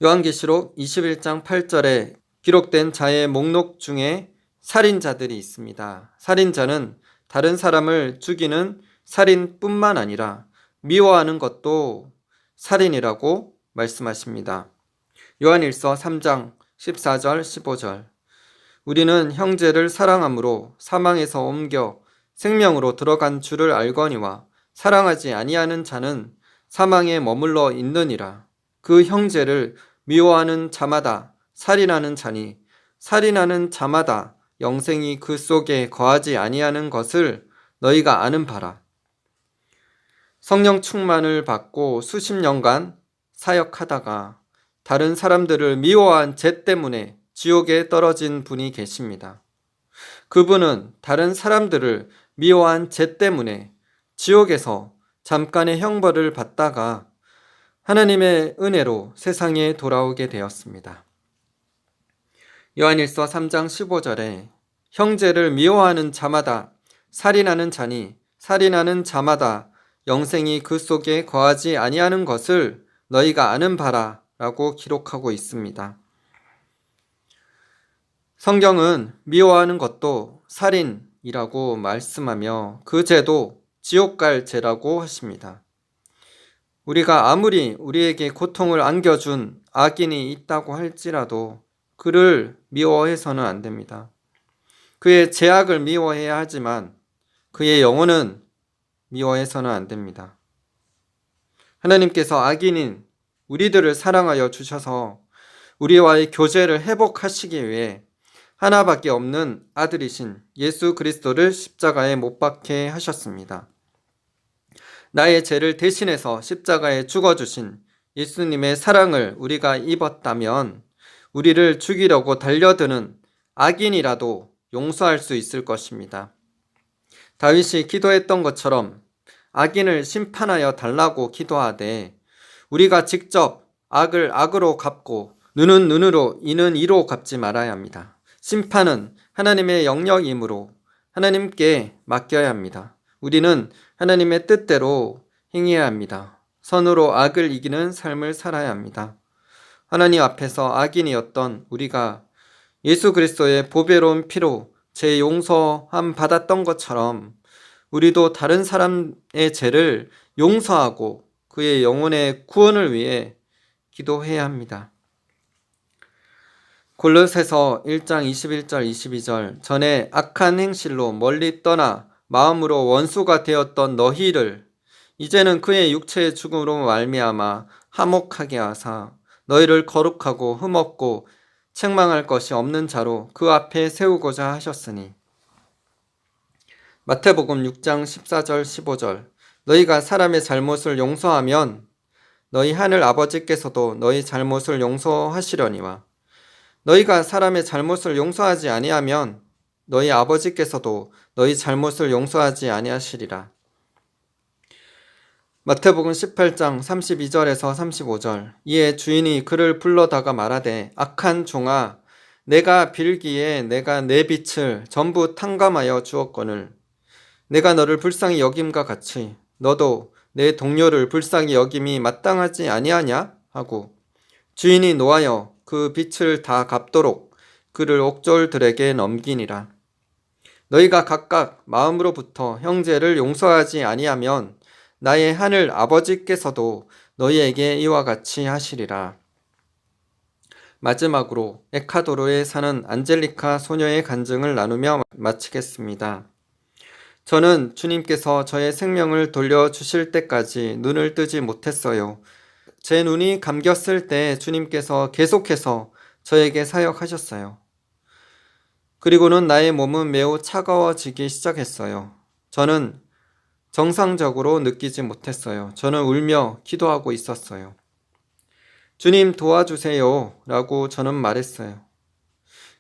요한계시록 21장 8절에 기록된 자의 목록 중에 살인자들이 있습니다. 살인자는 다른 사람을 죽이는 살인뿐만 아니라 미워하는 것도 살인이라고 말씀하십니다. 요한일서 3장 14절 15절. 우리는 형제를 사랑함으로 사망에서 옮겨 생명으로 들어간 줄을 알거니와 사랑하지 아니하는 자는 사망에 머물러 있느니라. 그 형제를 미워하는 자마다 살인하는 자니 살인하는 자마다 영생이 그 속에 거하지 아니하는 것을 너희가 아는 바라. 성령 충만을 받고 수십 년간 사역하다가 다른 사람들을 미워한 죄 때문에 지옥에 떨어진 분이 계십니다. 그분은 다른 사람들을 미워한 죄 때문에 지옥에서 잠깐의 형벌을 받다가 하나님의 은혜로 세상에 돌아오게 되었습니다. 요한일서 3장 15절에 형제를 미워하는 자마다 살인하는 자니 살인하는 자마다 영생이 그 속에 거하지 아니하는 것을 너희가 아는 바라 라고 기록하고 있습니다. 성경은 미워하는 것도 살인이라고 말씀하며 그 죄도 지옥 갈 죄라고 하십니다. 우리가 아무리 우리에게 고통을 안겨준 악인이 있다고 할지라도 그를 미워해서는 안 됩니다. 그의 죄악을 미워해야 하지만 그의 영혼은 미워해서는 안 됩니다. 하나님께서 악인인 우리들을 사랑하여 주셔서 우리와의 교제를 회복하시기 위해 하나밖에 없는 아들이신 예수 그리스도를 십자가에 못 박게 하셨습니다. 나의 죄를 대신해서 십자가에 죽어주신 예수님의 사랑을 우리가 입었다면 우리를 죽이려고 달려드는 악인이라도 용서할 수 있을 것입니다. 다윗이 기도했던 것처럼 악인을 심판하여 달라고 기도하되 우리가 직접 악을 악으로 갚고 눈은 눈으로 이는 이로 갚지 말아야 합니다. 심판은 하나님의 영역이므로 하나님께 맡겨야 합니다. 우리는 하나님의 뜻대로 행해야 합니다. 선으로 악을 이기는 삶을 살아야 합니다. 하나님 앞에서 악인이었던 우리가 예수 그리스도의 보배로운 피로 죄 용서함 받았던 것처럼 우리도 다른 사람의 죄를 용서하고 그의 영혼의 구원을 위해 기도해야 합니다. 골로새서 1장 21절 22절. 전에 악한 행실로 멀리 떠나 마음으로 원수가 되었던 너희를 이제는 그의 육체의 죽음으로 말미암아 화목하게 하사 너희를 거룩하고 흠없고 책망할 것이 없는 자로 그 앞에 세우고자 하셨으니. 마태복음 6장 14절 15절. 너희가 사람의 잘못을 용서하면 너희 하늘 아버지께서도 너희 잘못을 용서하시려니와 너희가 사람의 잘못을 용서하지 아니하면 너희 아버지께서도 너희 잘못을 용서하지 아니하시리라. 마태복음 18장 32절에서 35절. 이에 주인이 그를 불러다가 말하되 악한 종아 내가 빌기에 내가 내 빛을 전부 탕감하여 주었거늘 내가 너를 불쌍히 여김과 같이 너도 내 동료를 불쌍히 여김이 마땅하지 아니하냐 하고 주인이 노하여 그 빛을 다 갚도록 그를 옥졸들에게 넘기니라. 너희가 각각 마음으로부터 형제를 용서하지 아니하면 나의 하늘 아버지께서도 너희에게 이와 같이 하시리라. 마지막으로 에콰도르에 사는 안젤리카 소녀의 간증을 나누며 마치겠습니다. 저는 주님께서 저의 생명을 돌려주실 때까지 눈을 뜨지 못했어요. 제 눈이 감겼을 때 주님께서 계속해서 저에게 사역하셨어요. 그리고는 나의 몸은 매우 차가워지기 시작했어요. 저는 정상적으로 느끼지 못했어요. 저는 울며 기도하고 있었어요. 주님 도와주세요 라고 저는 말했어요.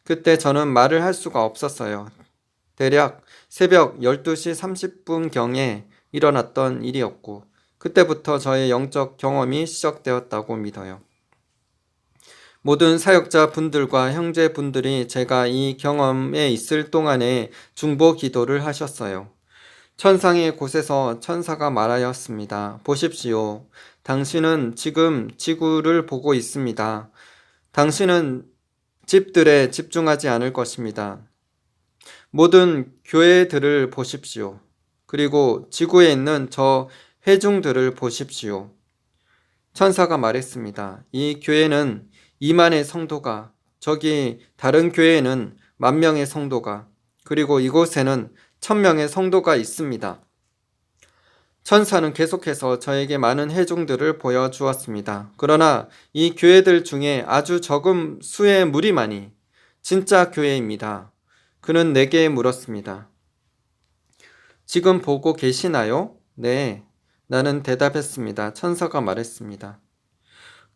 그때 저는 말을 할 수가 없었어요. 대략 새벽 12시 30분경에 일어났던 일이었고 그때부터 저의 영적 경험이 시작되었다고 믿어요. 모든 사역자 분들과 형제 분들이 제가 이 경험에 있을 동안에 중보 기도를 하셨어요. 천상의 곳에서 천사가 말하였습니다. 보십시오. 당신은 지금 지구를 보고 있습니다. 당신은 집들에 집중하지 않을 것입니다. 모든 교회들을 보십시오. 그리고 지구에 있는 저 회중들을 보십시오. 천사가 말했습니다. 이 교회는 2만의 성도가, 저기 다른 교회에는 10,000명의 성도가, 그리고 이곳에는 1,000명의 성도가 있습니다. 천사는 계속해서 저에게 많은 회중들을 보여주었습니다. 그러나 이 교회들 중에 아주 적은 수의 무리만이 진짜 교회입니다. 그는 내게 물었습니다. 지금 보고 계시나요? 네, 나는 대답했습니다. 천사가 말했습니다.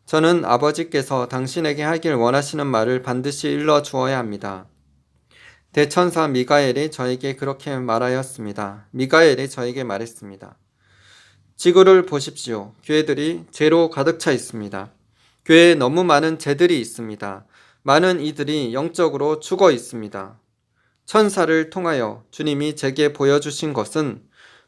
저는 아버지께서 당신에게 하길 원하시는 말을 반드시 일러 주어야 합니다. 대천사 미가엘이 저에게 그렇게 말하였습니다. 미가엘이 저에게 말했습니다. 지구를 보십시오. 교회들이 죄로 가득 차 있습니다. 교회에 너무 많은 죄들이 있습니다. 많은 이들이 영적으로 죽어 있습니다. 천사를 통하여 주님이 제게 보여주신 것은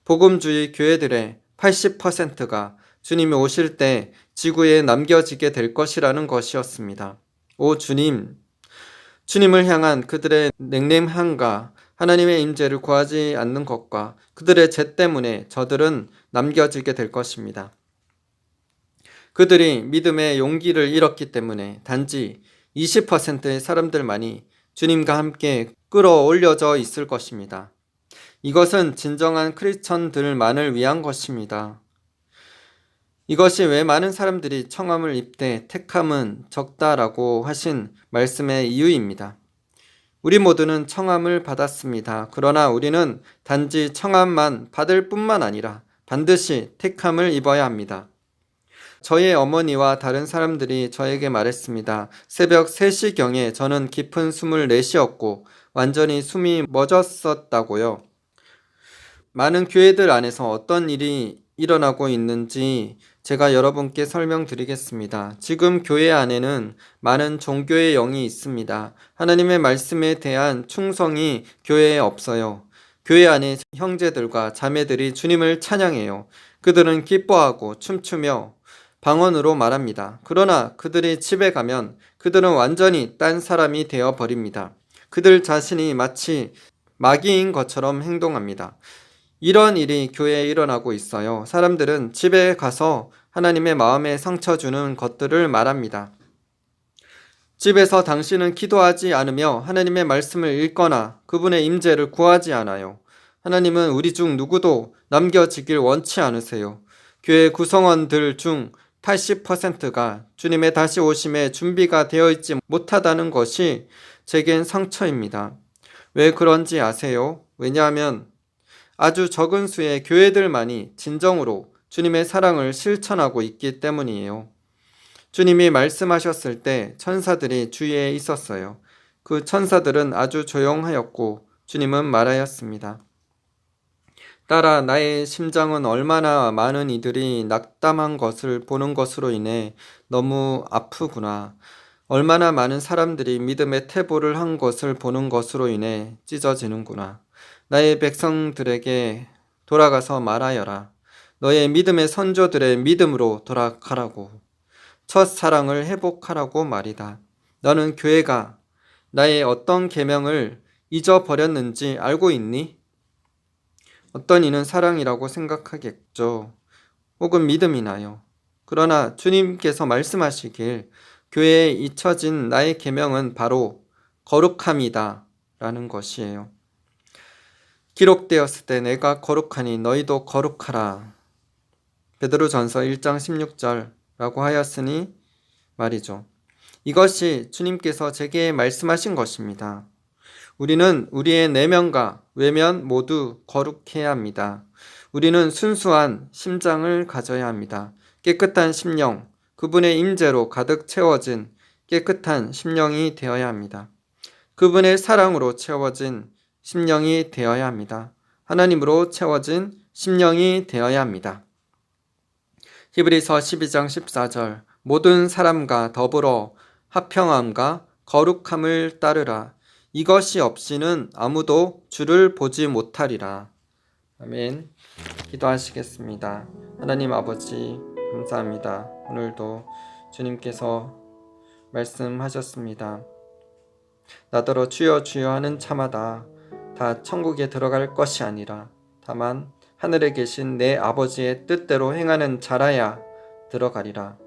복음주의 교회들의 80%가 주님이 오실 때 지구에 남겨지게 될 것이라는 것이었습니다. 오 주님, 주님을 향한 그들의 냉랭함과 하나님의 임재를 구하지 않는 것과 그들의 죄 때문에 저들은 남겨지게 될 것입니다. 그들이 믿음의 용기를 잃었기 때문에 단지 20%의 사람들만이 주님과 함께 끌어올려져 있을 것입니다. 이것은 진정한 크리스천들만을 위한 것입니다. 이것이 왜 많은 사람들이 청함을 입되 택함은 적다라고 하신 말씀의 이유입니다. 우리 모두는 청함을 받았습니다. 그러나 우리는 단지 청함만 받을 뿐만 아니라 반드시 택함을 입어야 합니다. 저의 어머니와 다른 사람들이 저에게 말했습니다. 새벽 3시경에 저는 깊은 숨을 내쉬었고 완전히 숨이 멎었었다고요. 많은 교회들 안에서 어떤 일이 일어나고 있는지 제가 여러분께 설명드리겠습니다. 지금 교회 안에는 많은 종교의 영이 있습니다. 하나님의 말씀에 대한 충성이 교회에 없어요. 교회 안에 형제들과 자매들이 주님을 찬양해요. 그들은 기뻐하고 춤추며 방언으로 말합니다. 그러나 그들이 집에 가면 그들은 완전히 딴 사람이 되어버립니다. 그들 자신이 마치 마귀인 것처럼 행동합니다. 이런 일이 교회에 일어나고 있어요. 사람들은 집에 가서 하나님의 마음에 상처 주는 것들을 말합니다. 집에서 당신은 기도하지 않으며 하나님의 말씀을 읽거나 그분의 임재를 구하지 않아요. 하나님은 우리 중 누구도 남겨지길 원치 않으세요. 교회 구성원들 중 80%가 주님의 다시 오심에 준비가 되어 있지 못하다는 것이 제겐 상처입니다. 왜 그런지 아세요? 왜냐하면 아주 적은 수의 교회들만이 진정으로 주님의 사랑을 실천하고 있기 때문이에요. 주님이 말씀하셨을 때 천사들이 주위에 있었어요. 그 천사들은 아주 조용하였고 주님은 말하였습니다. 따라 나의 심장은 얼마나 많은 이들이 낙담한 것을 보는 것으로 인해 너무 아프구나. 얼마나 많은 사람들이 믿음의 퇴보를 한 것을 보는 것으로 인해 찢어지는구나. 나의 백성들에게 돌아가서 말하여라. 너의 믿음의 선조들의 믿음으로 돌아가라고. 첫 사랑을 회복하라고 말이다. 너는 교회가 나의 어떤 계명을 잊어버렸는지 알고 있니? 어떤 이는 사랑이라고 생각하겠죠. 혹은 믿음이나요. 그러나 주님께서 말씀하시길 교회에 잊혀진 나의 계명은 바로 거룩함이다 라는 것이에요. 기록되었을 때 내가 거룩하니 너희도 거룩하라. 베드로전서 1장 16절라고 하였으니 말이죠. 이것이 주님께서 제게 말씀하신 것입니다. 우리는 우리의 내면과 외면 모두 거룩해야 합니다. 우리는 순수한 심장을 가져야 합니다. 깨끗한 심령, 그분의 임재로 가득 채워진 깨끗한 심령이 되어야 합니다. 그분의 사랑으로 채워진 심령이 되어야 합니다. 하나님으로 채워진 심령이 되어야 합니다. 히브리서 12장 14절 모든 사람과 더불어 화평함과 거룩함을 따르라. 이것이 없이는 아무도 주를 보지 못하리라. 아멘. 기도하시겠습니다. 하나님 아버지 감사합니다. 오늘도 주님께서 말씀하셨습니다. 나더러 주여 주여 하는 자마다 다 천국에 들어갈 것이 아니라 다만 하늘에 계신 내 아버지의 뜻대로 행하는 자라야 들어가리라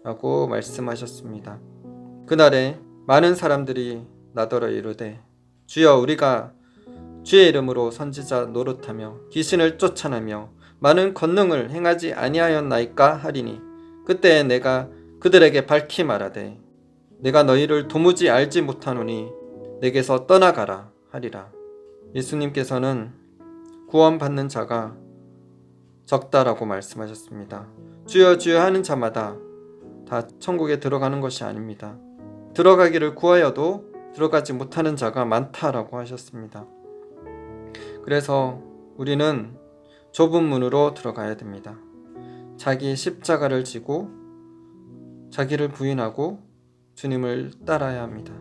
라고 말씀하셨습니다. 그날에 많은 사람들이 나더러 이르되 주여 우리가 주의 이름으로 선지자 노릇하며 귀신을 쫓아내며 많은 권능을 행하지 아니하였나이까 하리니 그때 내가 그들에게 밝히 말하되 내가 너희를 도무지 알지 못하노니 내게서 떠나가라 하리라. 예수님께서는 구원받는 자가 적다라고 말씀하셨습니다. 주여 주여 하는 자마다 다 천국에 들어가는 것이 아닙니다. 들어가기를 구하여도 들어가지 못하는 자가 많다라고 하셨습니다. 그래서 우리는 좁은 문으로 들어가야 됩니다. 자기 십자가를 지고 자기를 부인하고 주님을 따라야 합니다.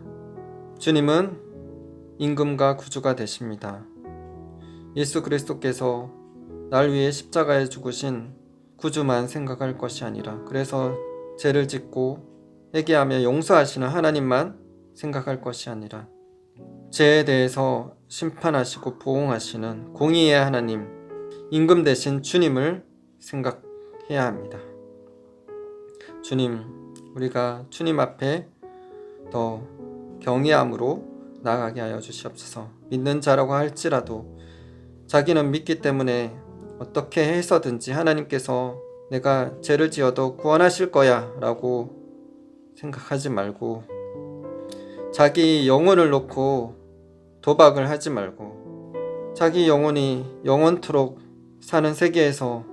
주님은 임금과 구주가 되십니다. 예수 그리스도께서 날 위해 십자가에 죽으신 구주만 생각할 것이 아니라 그래서 죄를 짓고 회개하며 용서하시는 하나님만 생각할 것이 아니라 죄에 대해서 심판하시고 보응하시는 공의의 하나님, 임금 되신 주님을 생각해야 합니다. 주님, 우리가 주님 앞에 더 경외함으로 나아가게 하여 주시옵소서. 믿는 자라고 할지라도 자기는 믿기 때문에 어떻게 해서든지 하나님께서 내가 죄를 지어도 구원하실 거야 라고 생각하지 말고 자기 영혼을 놓고 도박을 하지 말고 자기 영혼이 영원토록 사는 세계에서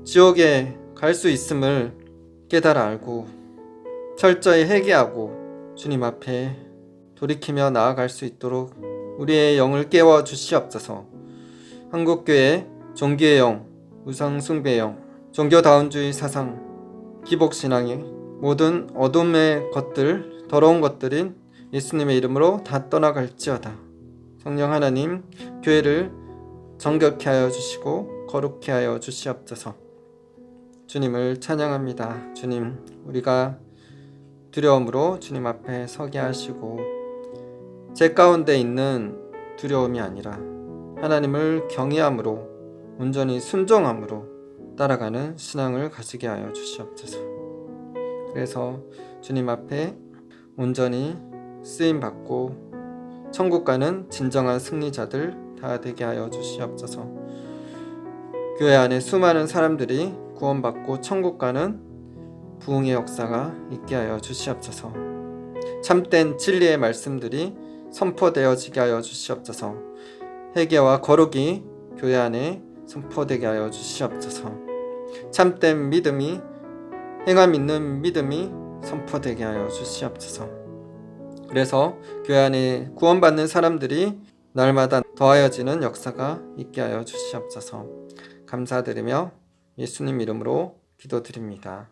지옥에 갈 수 있음을 깨달아 알고 철저히 회개하고 주님 앞에 돌이키며 나아갈 수 있도록 우리의 영을 깨워 주시옵소서. 한국교회 종교의 영, 우상숭배의 영, 종교다운주의 사상, 기복신앙의 모든 어둠의 것들, 더러운 것들인 예수님의 이름으로 다 떠나갈지어다. 성령 하나님, 교회를 정결케 하여 주시고 거룩케 하여 주시옵소서. 주님을 찬양합니다. 주님, 우리가 두려움으로 주님 앞에 서게 하시고 제 가운데 있는 두려움이 아니라 하나님을 경외함으로 온전히 순종함으로 따라가는 신앙을 가지게 하여 주시옵소서. 그래서 주님 앞에 온전히 쓰임받고 천국 가는 진정한 승리자들 다 되게 하여 주시옵소서. 교회 안에 수많은 사람들이 구원받고 천국 가는 부흥의 역사가 있게 하여 주시옵소서. 참된 진리의 말씀들이 선포되어지게 하여 주시옵소서. 회개와 거룩이 교회 안에 선포되게 하여 주시옵소서. 참된 믿음이, 행함 있는 믿음이 선포되게 하여 주시옵소서. 그래서 교회 안에 구원받는 사람들이 날마다 더하여지는 역사가 있게 하여 주시옵소서. 감사드리며 예수님 이름으로 기도드립니다.